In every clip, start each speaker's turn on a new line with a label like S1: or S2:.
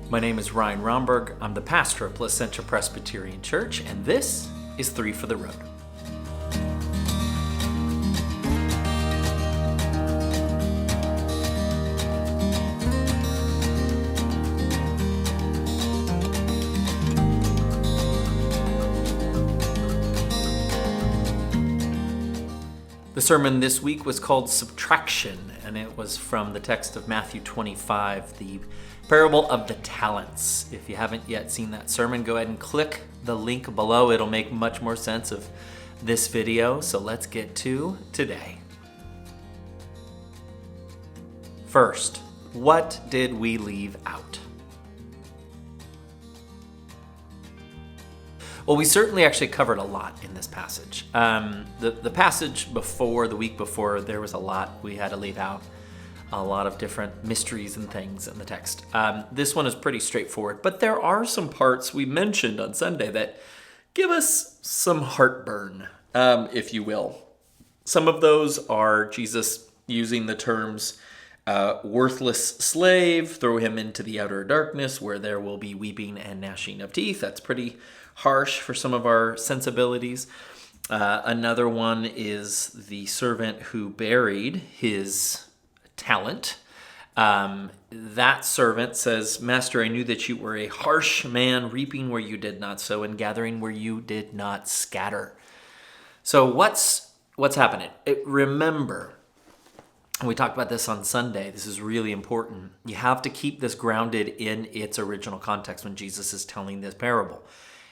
S1: My name is Ryan Romberg. I'm the pastor of Placentia Presbyterian Church, and this is Three for the Road. The sermon this week was called Subtraction, and it was from the text of Matthew 25, the parable of the talents. If you haven't yet seen that sermon, go ahead and click the link below. It'll make much more sense of this video. So let's get to today. First, what did we leave out? Well, we certainly actually covered a lot in this passage. The passage before, the week before, there was a lot we had to leave out. A lot of different mysteries and things in the text. This one is pretty straightforward, but there are some parts we mentioned on Sunday that give us some heartburn, if you will. Some of those are Jesus using the terms worthless slave, throw him into the outer darkness where there will be weeping and gnashing of teeth. That's pretty harsh for some of our sensibilities. Another one is the servant who buried his talent. That servant says, "Master, I knew that you were a harsh man, reaping where you did not sow and gathering where you did not scatter." So what's happening? Remember, we talked about this on Sunday. This is really important. You have to keep this grounded in its original context when Jesus is telling this parable.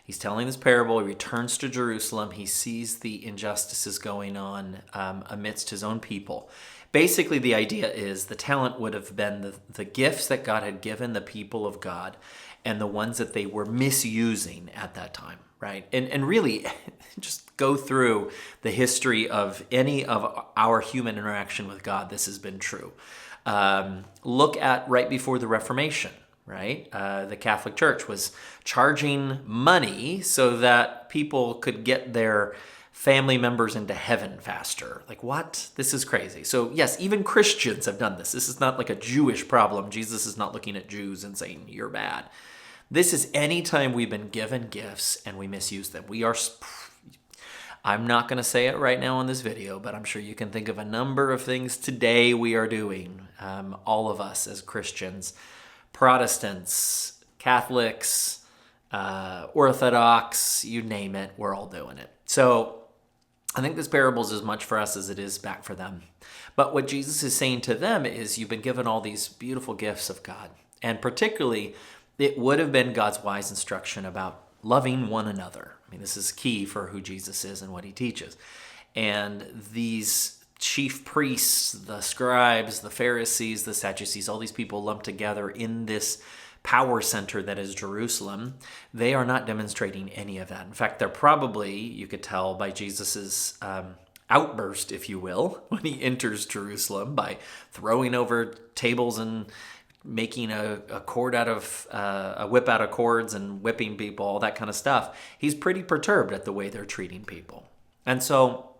S1: He's telling this parable. He returns to Jerusalem. He sees the injustices going on amidst his own people. Basically, the idea is the talent would have been the gifts that God had given the people of God and the ones that they were misusing at that time, right? And really, just go through the history of any of our human interaction with God. This has been true. Look at right before the Reformation, right? The Catholic Church was charging money so that people could get their family members into heaven faster. Like, what? This is crazy. So yes, even Christians have done this. This is not like a Jewish problem. Jesus is not looking at Jews and saying, you're bad. This is anytime we've been given gifts and we misuse them. I'm not going to say it right now on this video, but I'm sure you can think of a number of things today we are doing. All of us as Christians, Protestants, Catholics, Orthodox, you name it, we're all doing it. So I think this parable is as much for us as it is back for them. But what Jesus is saying to them is, you've been given all these beautiful gifts of God. And particularly, it would have been God's wise instruction about loving one another. I mean, this is key for who Jesus is and what he teaches. And these chief priests, the scribes, the Pharisees, the Sadducees, all these people lumped together in this power center that is Jerusalem, they are not demonstrating any of that. In fact, they're probably, you could tell by Jesus's outburst, if you will, when he enters Jerusalem by throwing over tables and making a cord out of a whip out of cords and whipping people, all that kind of stuff. He's pretty perturbed at the way they're treating people. And so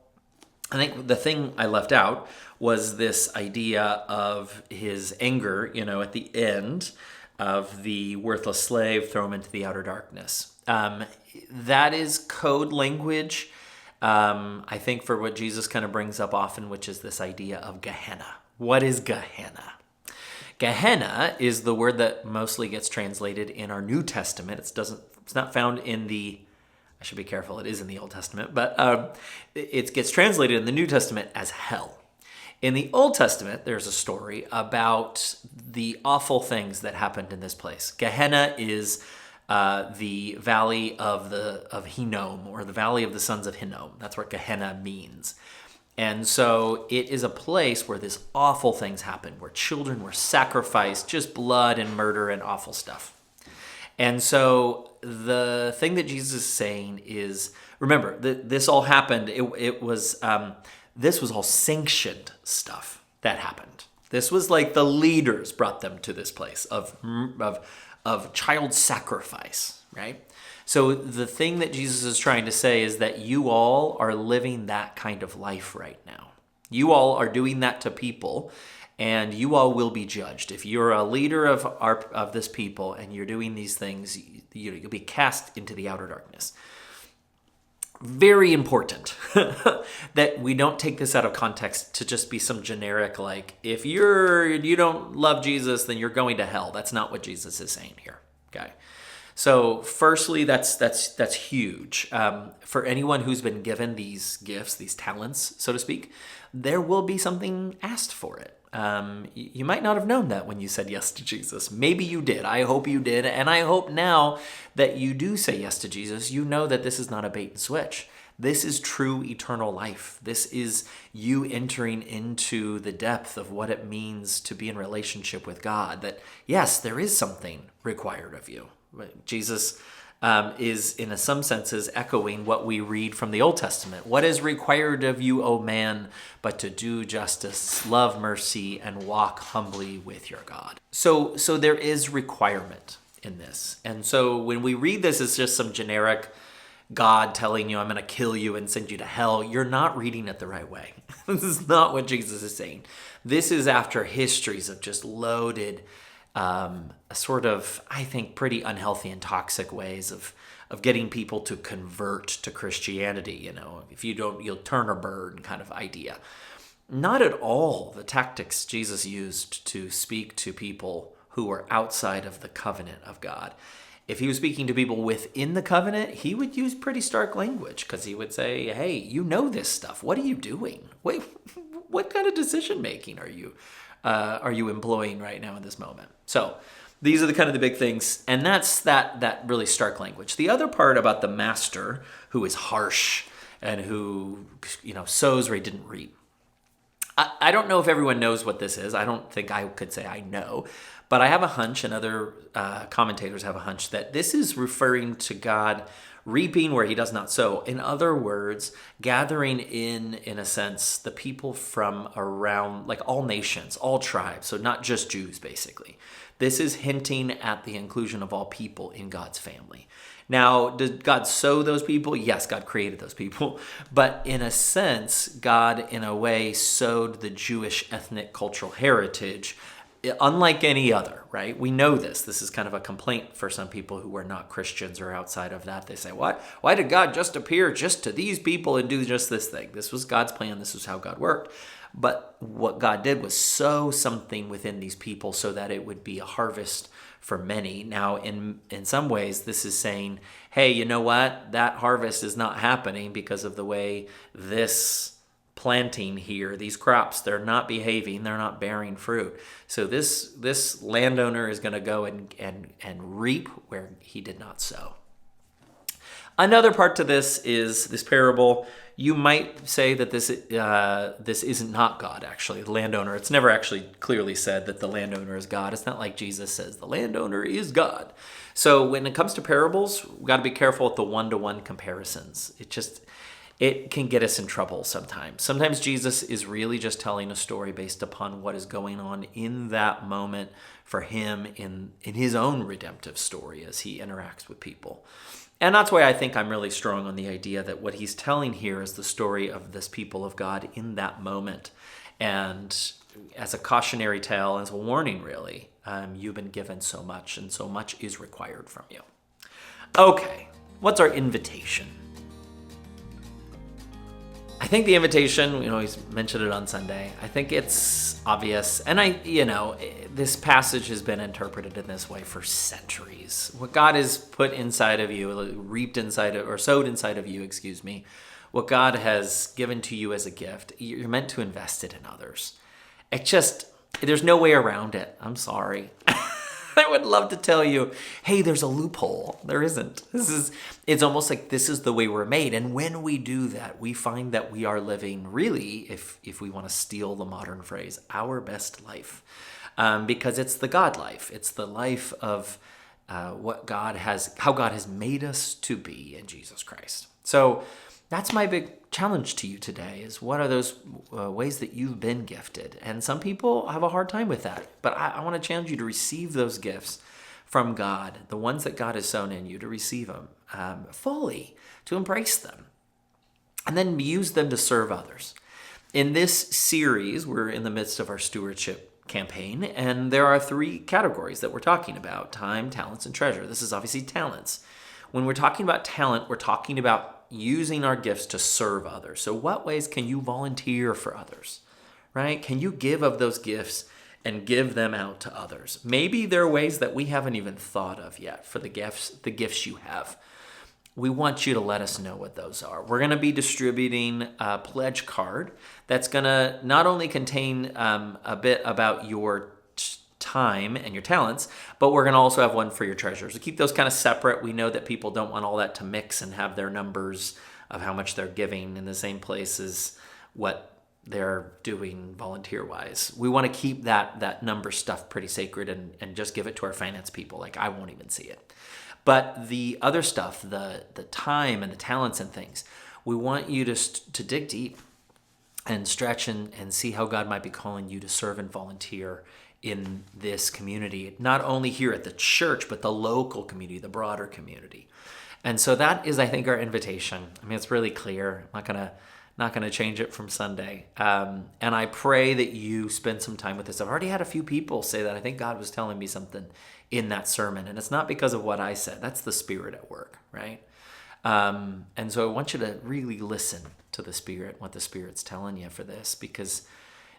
S1: I think the thing I left out was this idea of his anger, at the end of the worthless slave, throw him into the outer darkness. That is code language, I think, for what Jesus kind of brings up often, which is this idea of Gehenna. What is Gehenna? Gehenna is the word that mostly gets translated in our New Testament. It's not found in I should be careful, it is in the Old Testament, but it gets translated in the New Testament as hell. In the Old Testament, there's a story about the awful things that happened in this place. Gehenna is the valley of Hinnom, or the valley of the sons of Hinnom. That's what Gehenna means. And so it is a place where this awful things happened, where children were sacrificed, just blood and murder and awful stuff. And so the thing that Jesus is saying is, remember, this all happened. This was all sanctioned stuff that happened. This was like the leaders brought them to this place of child sacrifice, right? So the thing that Jesus is trying to say is that you all are living that kind of life right now. You all are doing that to people, and you all will be judged. If you're a leader of this people and you're doing these things, you'll be cast into the outer darkness. Very important that we don't take this out of context to just be some generic, like, if you don't love Jesus, then you're going to hell. That's not what Jesus is saying here. Okay. So firstly, that's huge. For anyone who's been given these gifts, these talents, so to speak, there will be something asked for it. You might not have known that when you said yes to Jesus. Maybe you did. I hope you did. And I hope now that you do say yes to Jesus, you know that this is not a bait and switch. This is true eternal life. This is you entering into the depth of what it means to be in relationship with God. That, yes, there is something required of you. Jesus is, in some senses, echoing what we read from the Old Testament. What is required of you, O man, but to do justice, love mercy, and walk humbly with your God. So there is requirement in this. And so when we read this as just some generic God telling you, I'm going to kill you and send you to hell, you're not reading it the right way. This is not what Jesus is saying. This is after histories of just loaded sort of, I think, pretty unhealthy and toxic ways of getting people to convert to Christianity. If you don't, you'll turn or burn kind of idea. Not at all the tactics Jesus used to speak to people who were outside of the covenant of God. If he was speaking to people within the covenant, he would use pretty stark language, because he would say, hey, you know this stuff. What are you doing? Wait, what kind of decision making are you employing right now in this moment? So these are the big things, and that's that really stark language. The other part about the master who is harsh and who sows where he didn't reap. I don't know if everyone knows what this is. I don't think I could say I know, but I have a hunch, and other commentators have a hunch, that this is referring to God reaping where he does not sow. In other words, gathering in a sense, the people from around, like all nations, all tribes, so not just Jews, basically. This is hinting at the inclusion of all people in God's family. Now, did God sow those people? Yes, God created those people. But in a sense, God, in a way, sowed the Jewish ethnic cultural heritage unlike any other, right? We know this. This is kind of a complaint for some people who are not Christians or outside of that. They say, what? Why did God just appear just to these people and do just this thing? This was God's plan. This was how God worked. But what God did was sow something within these people so that it would be a harvest for many. Now, in some ways, this is saying, hey, you know what? That harvest is not happening because of the way this planting here, these crops, they're not behaving, they're not bearing fruit. So this landowner is going to go and reap where he did not sow. Another part to this is this parable. You might say that this isn't not God, actually, the landowner. It's never actually clearly said that the landowner is God. It's not like Jesus says the landowner is God. So when it comes to parables, we've got to be careful with the one-to-one comparisons. It can get us in trouble sometimes. Sometimes Jesus is really just telling a story based upon what is going on in that moment for him in his own redemptive story as he interacts with people. And that's why I think I'm really strong on the idea that what he's telling here is the story of this people of God in that moment. And as a cautionary tale, as a warning, really, you've been given so much, and so much is required from you. Okay, what's our invitation? I think the invitation, he's mentioned it on Sunday. I think it's obvious. And this passage has been interpreted in this way for centuries. What God has put inside of you, sowed inside of you, what God has given to you as a gift, you're meant to invest it in others. There's no way around it. I'm sorry. I would love to tell you, hey, there's a loophole. There isn't. It's almost like this is the way we're made. And when we do that, we find that we are living really, if we want to steal the modern phrase, our best life. Because it's the God life. It's the life of how God has made us to be in Jesus Christ. So that's my big challenge to you today, is what are those ways that you've been gifted? And some people have a hard time with that. But I want to challenge you to receive those gifts from God, the ones that God has sown in you, to receive them fully, to embrace them, and then use them to serve others. In this series, we're in the midst of our stewardship campaign, and there are 3 categories that we're talking about: time, talents, and treasure. This is obviously talents. When we're talking about talent, we're talking about using our gifts to serve others. So what ways can you volunteer for others, right? Can you give of those gifts and give them out to others? Maybe there are ways that we haven't even thought of yet for the gifts you have. We want you to let us know what those are. We're going to be distributing a pledge card that's going to not only contain a bit about your time and your talents, but we're going to also have one for your treasures. We keep those kind of separate. We know that people don't want all that to mix and have their numbers of how much they're giving in the same place as what they're doing volunteer-wise. We want to keep that number stuff pretty sacred and just give it to our finance people. Like, I won't even see it. But the other stuff, the time and the talents and things, we want you to dig deep and stretch and see how God might be calling you to serve and volunteer in this community, not only here at the church, but the local community, the broader community. And so that is, I think, our invitation. I mean, it's really clear. I'm not gonna change it from Sunday. And I pray that you spend some time with this. I've already had a few people say that I think God was telling me something in that sermon, and it's not because of what I said. That's the Spirit at work, right? And so I want you to really listen to the Spirit, what the Spirit's telling you for this, because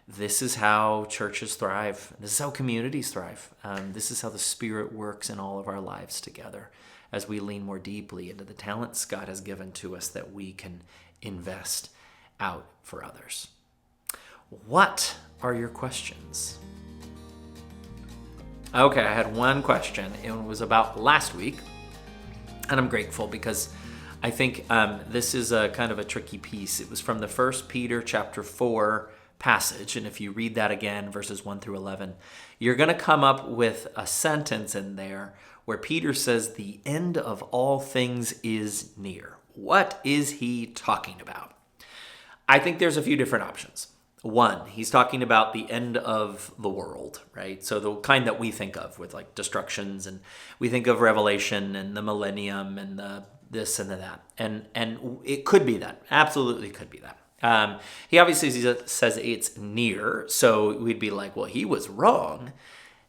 S1: this is how churches thrive. This is how communities thrive. This is how the Spirit works in all of our lives together as we lean more deeply into the talents God has given to us that we can invest out for others. What are your questions? Okay, I had one question. It was about last week, and I'm grateful because I think this is a kind of a tricky piece. It was from the 1 Peter chapter 4 passage, and if you read that again, verses 1 through 11, you're going to come up with a sentence in there where Peter says, "The end of all things is near." What is he talking about? I think there's a few different options. One, he's talking about the end of the world, right? So the kind that we think of with like destructions, and we think of Revelation and the millennium and the this and the that. And it could be that. Absolutely could be that. He obviously says it's near, so we'd be like, well, he was wrong.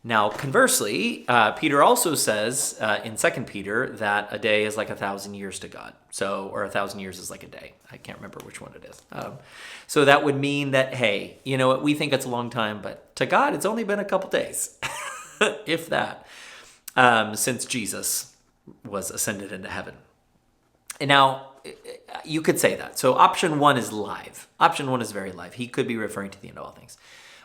S1: Now, conversely, Peter also says in 2 Peter that a day is like 1,000 years to God. So, or 1,000 years is like a day. I can't remember which one it is. So that would mean that, hey, you know what, we think it's a long time, but to God, it's only been a couple days, if that, since Jesus was ascended into heaven. And now, you could say that. So option 1 is live. Option 1 is very live. He could be referring to the end of all things.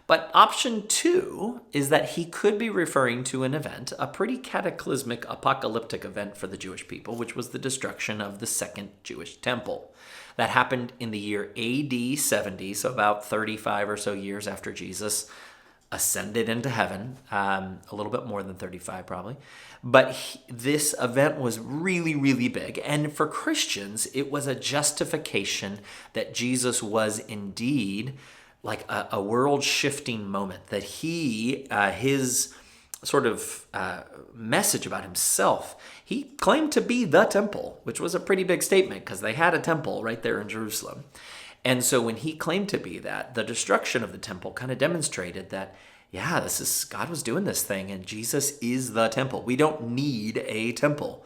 S1: But option 2 is that he could be referring to an event, a pretty cataclysmic, apocalyptic event for the Jewish people, which was the destruction of the second Jewish temple. That happened in the year AD 70, so about 35 or so years after Jesus ascended into heaven, a little bit more than 35 probably. But this event was really, really big. And for Christians, it was a justification that Jesus was indeed like a world-shifting moment, that his sort of message about himself, he claimed to be the temple, which was a pretty big statement because they had a temple right there in Jerusalem. And so when he claimed to be that, the destruction of the temple kind of demonstrated that, yeah, God was doing this thing, and Jesus is the temple. We don't need a temple.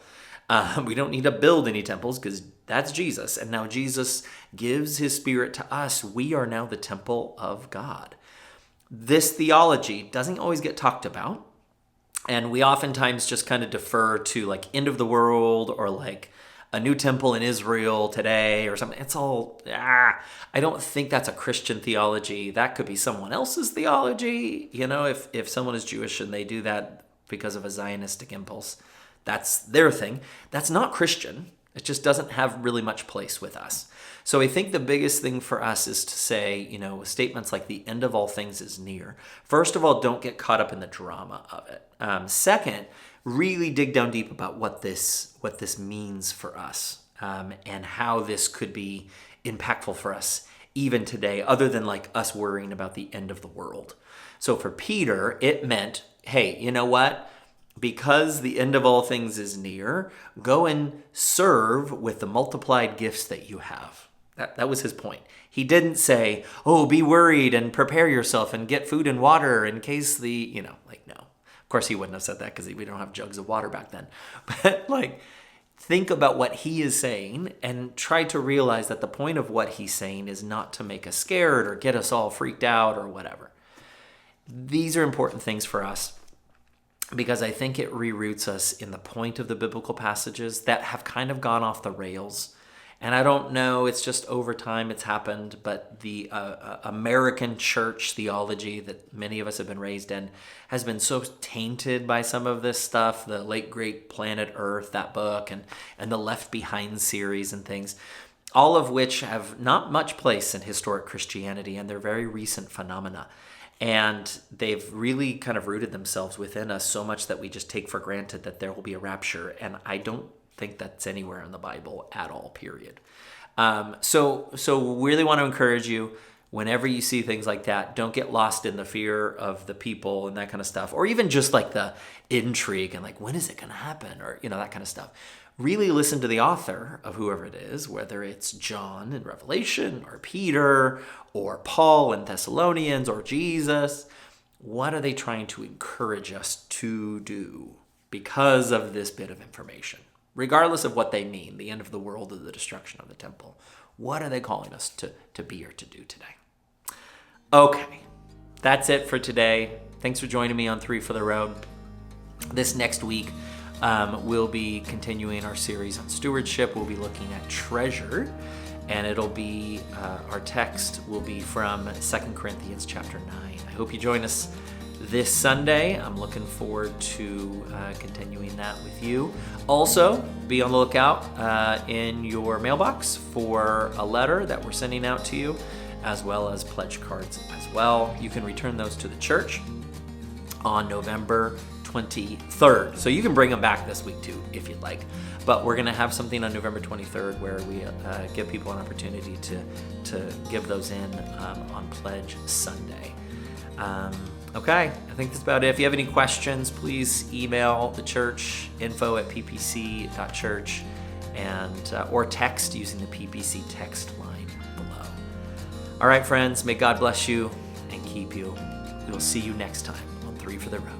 S1: We don't need to build any temples because that's Jesus. And now Jesus gives his Spirit to us. We are now the temple of God. This theology doesn't always get talked about. And we oftentimes just kind of defer to like end of the world or like a new temple in Israel today or something. It's all, I don't think that's a Christian theology. That could be someone else's theology. You know, if someone is Jewish and they do that because of a Zionistic impulse, that's their thing. That's not Christian. It just doesn't have really much place with us. So I think the biggest thing for us is to say, you know, statements like the end of all things is near. First of all, don't get caught up in the drama of it. Second, really dig down deep about what this means for us, and how this could be impactful for us even today, other than like us worrying about the end of the world. So for Peter, it meant, hey, you know what? Because the end of all things is near, go and serve with the multiplied gifts that you have. That was his point. He didn't say, oh, be worried and prepare yourself and get food and water in case no. Of course, he wouldn't have said that because we don't have jugs of water back then. But think about what he is saying and try to realize that the point of what he's saying is not to make us scared or get us all freaked out or whatever. These are important things for us because I think it reroutes us in the point of the biblical passages that have kind of gone off the rails. And I don't know, it's just over time it's happened, but the American church theology that many of us have been raised in has been so tainted by some of this stuff, the late great Planet Earth, that book, and the Left Behind series and things, all of which have not much place in historic Christianity, and they're very recent phenomena. And they've really kind of rooted themselves within us so much that we just take for granted that there will be a rapture, and I don't think that's anywhere in the Bible at all, period. So really want to encourage you, whenever you see things like that, don't get lost in the fear of the people and that kind of stuff, or even just the intrigue and when is it going to happen, or that kind of stuff. Really listen to the author of whoever it is, whether it's John in Revelation or Peter or Paul in Thessalonians or Jesus. What are they trying to encourage us to do because of this bit of information? Regardless of what they mean, the end of the world or the destruction of the temple, what are they calling us to be or to do today? Okay, that's it for today. Thanks for joining me on 3 for the Road. This next week, we'll be continuing our series on stewardship. We'll be looking at treasure, and it'll be, our text will be from 2 Corinthians chapter 9. I hope you join us this Sunday. I'm looking forward to continuing that with you. Also, be on the lookout in your mailbox for a letter that we're sending out to you, as well as pledge cards as well. You can return those to the church on November 23rd. So you can bring them back this week too, if you'd like. But we're going to have something on November 23rd where we give people an opportunity to give those in on Pledge Sunday. Okay, I think that's about it. If you have any questions, please email the church, info@ppc.church, and or text using the PPC text line below. All right, friends, may God bless you and keep you. We will see you next time on 3 for the Road.